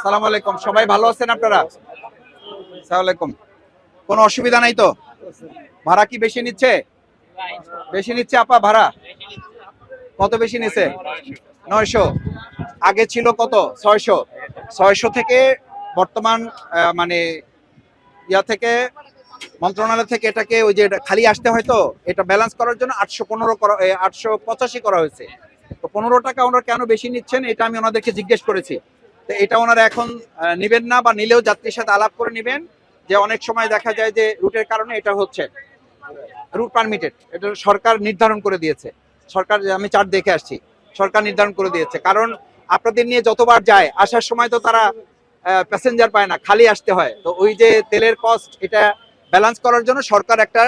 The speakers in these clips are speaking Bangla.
আসসালামু আলাইকুম, সবাই ভালো আছেন আপনারা? আসসালামু আলাইকুম। কোনো অসুবিধা নাই তো? ভাড়া কি বেশি নিচ্ছে? বেশি নিচ্ছে আপা ভাড়া? কত বেশি নিছে? 900। আগে ছিল কত? 600। 600 থেকে বর্তমান মানে ইয়া থেকে মন্ত্রণালয় থেকে এটাকে ওই যে খালি আসতে হয়, তো এটা ব্যালেন্স করার জন্য 815 করা 885 করা হয়েছে। তো 15 টাকা ওনারা কেন বেশি নিচ্ছেন এটা আমি ওনাদেরকে জিজ্ঞেস করেছি। তো এটা ওনারা এখন নিবেন না, বা নিলেও যাত্রীর সাথে আলাপ করে নিবেন, যে অনেক সময় দেখা যায় যে রুটের কারণে এটা হচ্ছে। রুট পারমিটেড, এটা সরকার নির্ধারণ করে দিয়েছে। সরকার, আমি চার্ট দেখে আসছি, সরকার নির্ধারণ করে দিয়েছে। কারণ আপনাদের নিয়ে যতবার যায়, আসার সময় তো তারা প্যাসেঞ্জার পায় না, খালি আসতে হয়। তো ওই যে তেলের কস্ট, এটা ব্যালেন্স করার জন্য সরকার একটা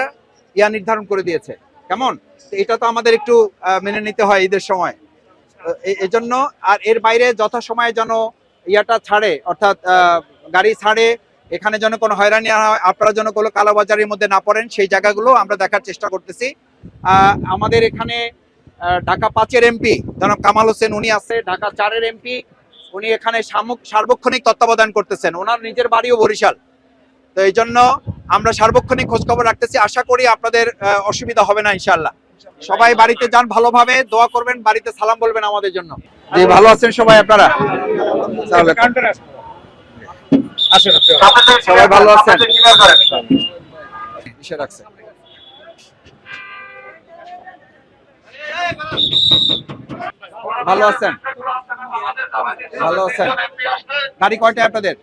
ইয়া নির্ধারণ করে দিয়েছে। কেমন? এটা তো আমাদের একটু মেনে নিতে হয় ঈদের সময়। এই জন্য আর এর বাইরে যথাসময়ে যেন ইয়াটা ছাড়ে, অর্থাৎ গাড়ি ছাড়ে, এখানে যেন কোনো হয়রানি না হয়, আপনারা যেন কোনো কালোবাজারের মধ্যে না পড়েন, সেই জায়গাগুলো আমরা দেখার চেষ্টা করতেছি। আমাদের এখানে ঢাকা 5-এর এমপি জনাব কামাল হোসেন, উনি আছে। ঢাকা 4-এর এমপি, উনি এখানে সার্বক্ষণিক তত্ত্বাবধান করতেছেন, ওনার নিজের বাড়িও বরিশাল। তো এই জন্য আমরা সার্বক্ষণিক খোঁজখবর রাখতেছি। আশা করি আপনাদের অসুবিধা হবে না ইনশাআল্লাহ। সবাই বাড়িতে যান, ভালোভাবে দোয়া করবেন, বাড়িতে সালাম বলবেন আমাদের জন্য। জি, ভালো আছেন সবাই আপনারা? সবাই ভালো আছেন? রাখছে ভালো আছেন? ভালো আছেন? গাড়ি কয়টা আপনাদের?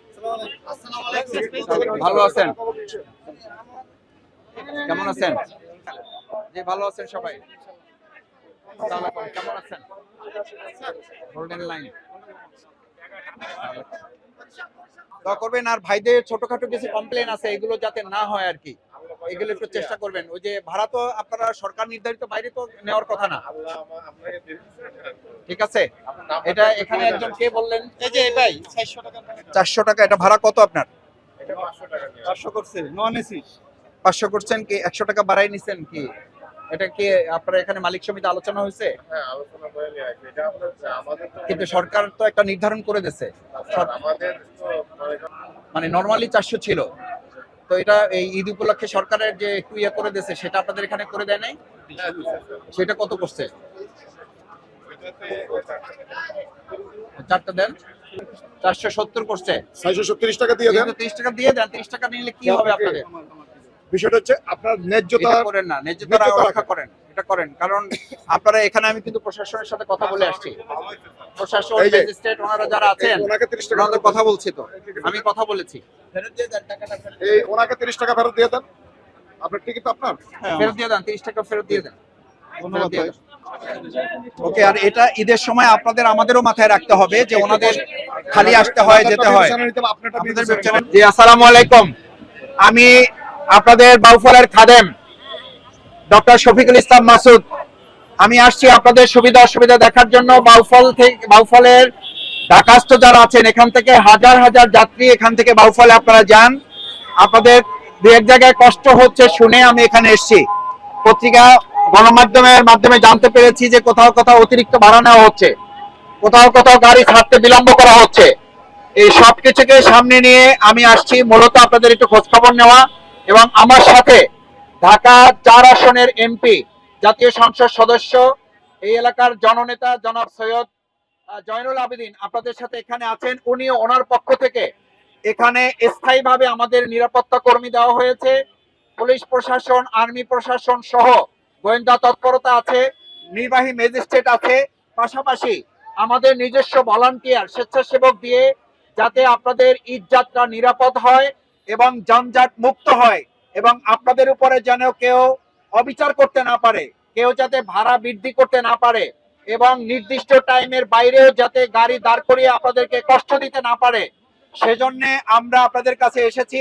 ভালো আছেন? কেমন আছেন? জি, ভালো আছেন সবাই? কেমন আছেন? গোল্ডেন লাইন দোয়া করবেন। আর ভাইদের ছোটখাটো কিছু কমপ্লেন আছে, এগুলো যাতে না হয় আর কি, এগুলো একটু চেষ্টা করবেন। ওই যে ভাড়া তো আপনারা সরকার নির্ধারিত বাইরে তো নেওয়ার কথা না, ঠিক আছে? এটা এখানে একজন কে বললেন, এই যে ভাই 400 টাকা। এটা ভাড়া কত আপনার? 500 করছে, নন এসি 500 করছেন কি? 100 টাকা বাড়াই নিছেন কি? এটা কি আপনারা এখানে মালিক সমিতি আলোচনা হয়েছে? হ্যাঁ, আলোচনা করে নিয়ে আসবে। এটা আমাদের কিন্তু সরকার তো একটা নির্ধারণ করে দিয়েছে। আমাদের মানে নরমালি 400 ছিল, তো এটা এই ঈদ উপলক্ষে সরকারের যে একটু ইয়ে করে দিয়েছে, সেটা আপনাদের এখানে করে দেয় নাই? সেটা কত করছে? চারটা দেন, 470 করছে। 630 টাকা দিয়ে দেন। 30 টাকা দিয়ে দেন। 30 টাকা নিলে কি হবে আপনাদের? বিষয়টা হচ্ছে আপনার ন্যায্যতা করেন না, ন্যায্যতা রক্ষা করেন, এটা করেন। কারণ আপনারা এখানে, আমি কিন্তু প্রশাসনের সাথে কথা বলে আসছি, প্রশাসন, ম্যাজিস্ট্রেট, ওনারা যারা আছেন, ওনাকে 30 টাকা কথা বলছি, তো আমি কথা বলেছি। ফেরত দিয়ে দেন টাকাটা, এই ওনাকে 30 টাকা ফেরত দিয়ে দেন। আপনার টিকিট আপনার, ফেরত দিয়ে দেন। 30 টাকা ফেরত দিয়ে দেন। ধন্যবাদ ভাই। ওকে। আর এটা ঈদের সময় আপনাদের আমাদেরও মাথায় রাখতে হবে যে ওনাদের খালি আসতে হয়, যেতে হয়। জি, আসসালামু আলাইকুম। আমি আপনাদের বাউফলের খাদেম ডক্টর শফিকুল ইসলাম মাসুদ। আমি আসছি আপনাদের সুবিধা অসুবিধা দেখার জন্য। বাউফলের ঢাকাস্থ যারা আছেন, এখান থেকে হাজার হাজার যাত্রী এখান থেকে বাউফলে আপনারা যান। আপনাদের দু এক জায়গায় কষ্ট হচ্ছে শুনে আমি এখানে এসেছি। পত্রিকা গণমাধ্যমের মাধ্যমে জানতে পেরেছি যে কোথাও কোথাও অতিরিক্ত ভাড়া নেওয়া হচ্ছে, কোথাও কোথাও গাড়ি ছাড়তে বিলম্ব করা হচ্ছে। এই সব কিছুকে সামনে নিয়ে আমি আসছি মূলত আপনাদের একটু খোঁজখবর নেওয়া। এবং আমার সাথে ঢাকা 4 আসনের এমপি, জাতীয় সংসদ সদস্য, এই এলাকার জননেতা জনাব সৈয়দ জয়নুল আবেদিন আপনাদের সাথে এখানে আছেন। উনি, ওনার পক্ষ থেকে এখানে স্থায়ীভাবে আমাদের নিরাপত্তা কর্মী দেওয়া হয়েছে। পুলিশ প্রশাসন, আর্মি প্রশাসন সহ গোয়েন্দা তৎপরতা আছে, নির্বাহী ম্যাজিস্ট্রেট আছে, পাশাপাশি আমাদের নিজস্ব ভলান্টিয়ার, স্বেচ্ছাসেবক দিয়ে যাতে আপনাদের ঈদ যাত্রা নিরাপদ হয় এবং যানজট মুক্ত হয়, এবং আপনাদের উপরে যেন কেউ অবিচার করতে না পারে, কেউ যাতে ভাড়া বৃদ্ধি করতে না পারে, এবং নির্দিষ্ট টাইমের বাইরেও যাতে গাড়ি দাঁড় করিয়ে আপনাদেরকে কষ্ট দিতে না পারে, সেজন্য আমরা আপনাদের কাছে এসেছি।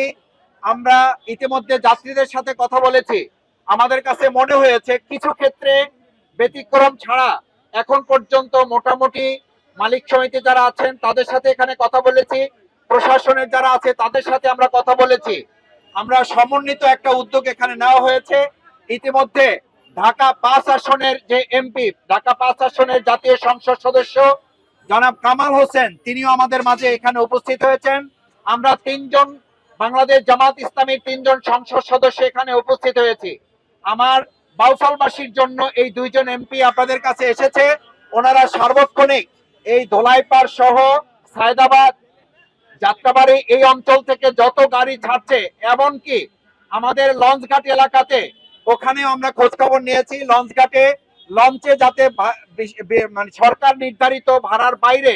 আমরা ইতিমধ্যে যাত্রীদের সাথে কথা বলেছি। আমাদের কাছে মনে হয়েছে কিছু ক্ষেত্রে ব্যতিক্রম ছাড়া এখন পর্যন্ত মোটামুটি মালিক সমিতি যারা আছেন তাদের সাথে এখানে কথা বলেছি, প্রশাসনের যারা আছে তাদের সাথে আমরা কথা বলেছি। আমরা সমন্বিত একটা উদ্যোগ এখানে নেওয়া হয়েছে। ইতিমধ্যে ঢাকা 5 আসনের যে এমপি, ঢাকা 5 আসনের জাতীয় সংসদ সদস্য জনাব কামাল হোসেন, তিনিও আমাদের মাঝে এখানে উপস্থিত হয়েছেন। আমরা তিনজন বাংলাদেশ জামাত ইসলামীর তিনজন সংসদ সদস্য এখানে উপস্থিত হয়েছি। আমার বাউফলবাসীর জন্য এই দুইজন এমপি আপনাদের কাছে এসেছে। ওনারা সার্বক্ষণিক এই ধোলাইপাড় সহ সায়দাবাদ, যাত্রাবাড়ি এই অঞ্চল থেকে যত গাড়ি ছাড়ছে, এমনকি আমাদের লঞ্চঘাট এলাকাতে, ওখানেও আমরা খোঁজ খবর নিয়েছি। লঞ্চঘাটে লঞ্চে যাতে মানে সরকার নির্ধারিত ভাড়ার বাইরে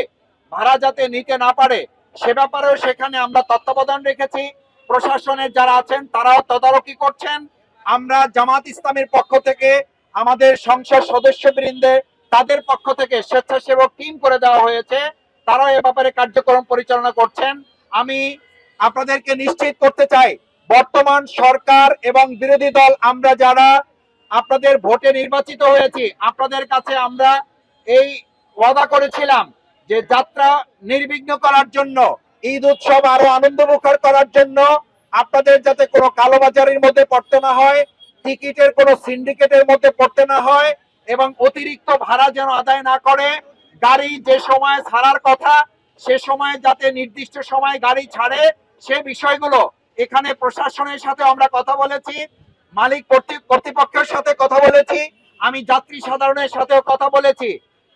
ভাড়া যাতে নিতে না পারে, সে ব্যাপারেও সেখানে আমরা তত্ত্বাবধান রেখেছি। প্রশাসনের যারা আছেন তারাও তদারকি করছেন। আমরা জামাত ইসলামের পক্ষ থেকে আমাদের সংসদ সদস্যবৃন্দে তাদের পক্ষ থেকে স্বেচ্ছাসেবক টিম করে দেওয়া হয়েছে, তারাও এ ব্যাপারে কার্যক্রম পরিচালনা করছেন। আমি আপনাদেরকে নিশ্চিত করতে চাই, বর্তমান সরকার এবং বিরোধী দল আমরা যারা আপনাদের ভোটে নির্বাচিত হয়েছি, আপনাদের কাছে আমরা এই ওয়াদা করেছিলাম যে যাত্রা নির্বিঘ্ন করার জন্য, ঈদ উৎসব আরো আনন্দমুখর করার জন্য আপনাদের যাতে কোনো কালোবাজারির মধ্যে পড়তে না হয়, টিকিটের কোনো সিন্ডিকেটের মধ্যে পড়তে না হয়, এবং অতিরিক্ত ভাড়া যেন আদায় না করে। গাড়ি যে সময় ছাড়ার কথা সে সময় যাতে নির্দিষ্ট সময় গাড়ি ছাড়ে, সে বিষয়গুলো এখানে প্রশাসনের সাথে আমরা কথা বলেছি, মালিক কর্তৃপক্ষের সাথে কথা বলেছি, আমি যাত্রী সাধারণের সাথেও কথা বলেছি।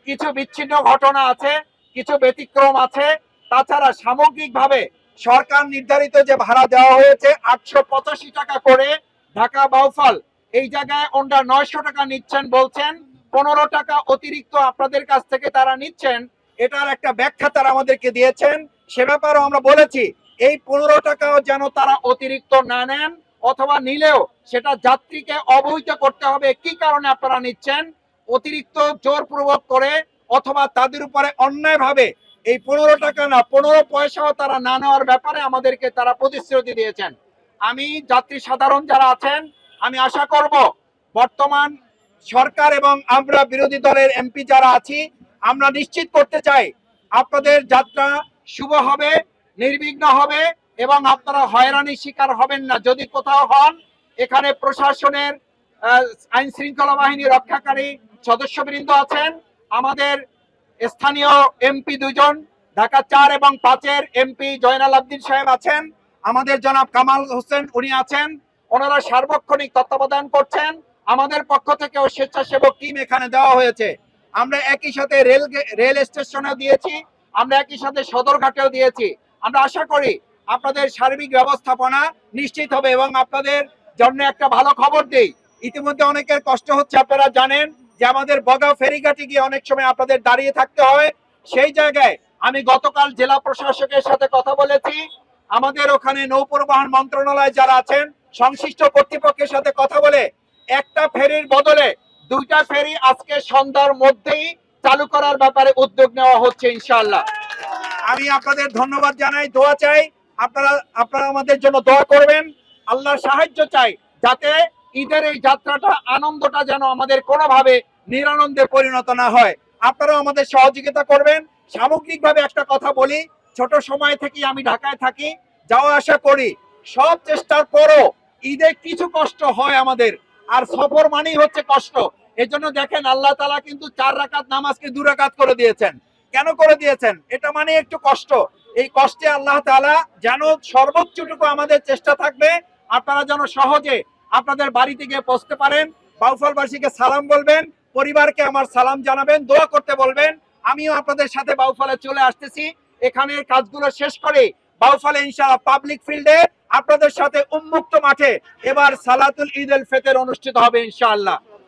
কিছু বিচ্ছিন্ন ঘটনা আছে, কিছু ব্যতিক্রম আছে। তাছাড়া সামগ্রিকভাবে সরকার নির্ধারিত যে ভাড়া দেওয়া হয়েছে 885 টাকা করে ঢাকা বাউফল, এই জায়গায় ওনারা 900 টাকা নিচ্ছেন বলছেন। 15 টাকা অতিরিক্ত আপনাদের কাছ থেকে তারা নিচ্ছেন, এটার একটা ব্যাখ্যা তারা আমাদেরকে দিয়েছেন। সে ব্যাপারেও আমরা বলেছি এই 15 টাকাও যেন তারা অতিরিক্ত না নেন, অথবা নিলেও সেটা যাত্রীকে অবহিত করতে হবে কি কারণে আপনারা নিচ্ছেন। অতিরিক্ত জোরপূর্বক করে অথবা তাদের উপরে অন্যায়ভাবে এই 15 টাকা না 15 পয়সাও তারা না নেওয়ার ব্যাপারে আমাদেরকে তারা প্রতিশ্রুতি দিয়েছেন। আমি যাত্রী সাধারণ যারা আছেন, আমি আশা করব বর্তমান সরকার এবং আমরা বিরোধী দলের এমপি যারা আছি, আমরা নিশ্চিত করতে চাই আপনাদের যাত্রা শুভ হবে, নির্বিঘ্ন হবে, এবং আপনারা হয়রানির শিকার হবেন না। যদি কোথাও হন, এখানে প্রশাসনের আইন শৃঙ্খলা বাহিনী রক্ষাকারী সদস্যবৃন্দ আছেন, আমাদের স্থানীয় এমপি দুজন, ঢাকা 4 এবং 5-এর এমপি জয়নাল আবদিন সাহেব আছেন, আমাদের জনাব কামাল হোসেন উনি আছেন, ওনারা সার্বক্ষণিক তত্ত্বাবধান করছেন। আমাদের পক্ষ থেকেও স্বেচ্ছাসেবক টিম এখানে দেওয়া হয়েছে। আমরা একই সাথে রেল স্টেশনেও দিয়েছি, আমরা একই সাথে সদরঘাটেও দিয়েছি। আমরা আশা করি আপনাদের সার্বিক ব্যবস্থাপনা নিশ্চিত হবে। এবং আপনাদের জন্য একটা ভালো খবর দেই, ইতিমধ্যে অনেকের কষ্ট হচ্ছে, আপনারা জানেন যে আমাদের বগা ফেরিঘাটে গিয়ে অনেক সময় আপনাদের দাঁড়িয়ে থাকতে হয়। সেই জায়গায় আমি গতকাল জেলা প্রশাসকের সাথে কথা বলেছি, আমাদের ওখানে নৌপরিবহন মন্ত্রণালয় যারা আছেন সংশ্লিষ্ট কর্তৃপক্ষের সাথে কথা বলে একটা ফেরির বদলে 2টা ফেরি আজকে সন্ধ্যার মধ্যেই চালু করার ব্যাপারে উদ্যোগ নেওয়া হচ্ছে ইনশাআল্লাহ। আমি আপনাদের ধন্যবাদ জানাই, দোয়া চাই, আপনারা আমাদের জন্য দোয়া করবেন। আল্লাহর সাহায্য চাই যাতে ঈদের এই যাত্রাটা, আনন্দটা যেন আমাদের কোনোভাবে নিরানন্দে পরিণত না হয়। আপনারাও আমাদের সহযোগিতা করবেন। সামগ্রিকভাবে একটা কথা বলি, ছোট সময় থেকে আমি ঢাকায় থাকি, যাওয়া আসা করি, সব চেষ্টার পরও ঈদে কিছু কষ্ট হয় আমাদের, আর সফর মানেই হচ্ছে কষ্ট। এজন্য দেখেন আল্লাহ তাআলা কিন্তু 4 রাকাত নামাজকে 2 রাকাত করে দিয়েছেন। কেন করে দিয়েছেন? এটা মানে একটু কষ্ট। এই কষ্টে আল্লাহ তাআলা যেন সর্বোচ্চটুকু আমাদের চেষ্টা থাকবে আপনারা যেন সহজে আপনাদের বাড়িতে গিয়ে পৌঁছতে পারেন। বাউফলবাসীকে সালাম বলবেন, পরিবারকে আমার সালাম জানাবেন, দোয়া করতে বলবেন। আমিও আপনাদের সাথে বাউফলে চলে আসতেছি। এখানের কাজগুলো শেষ করে বাউফলে ইনশাআল্লাহ পাবলিক ফিল্ডে আপনাদের সাথে উন্মুক্ত মাঠে এবার সালাতুল ঈদ উল ফিতর অনুষ্ঠিত হবে ইনশাআল্লাহ।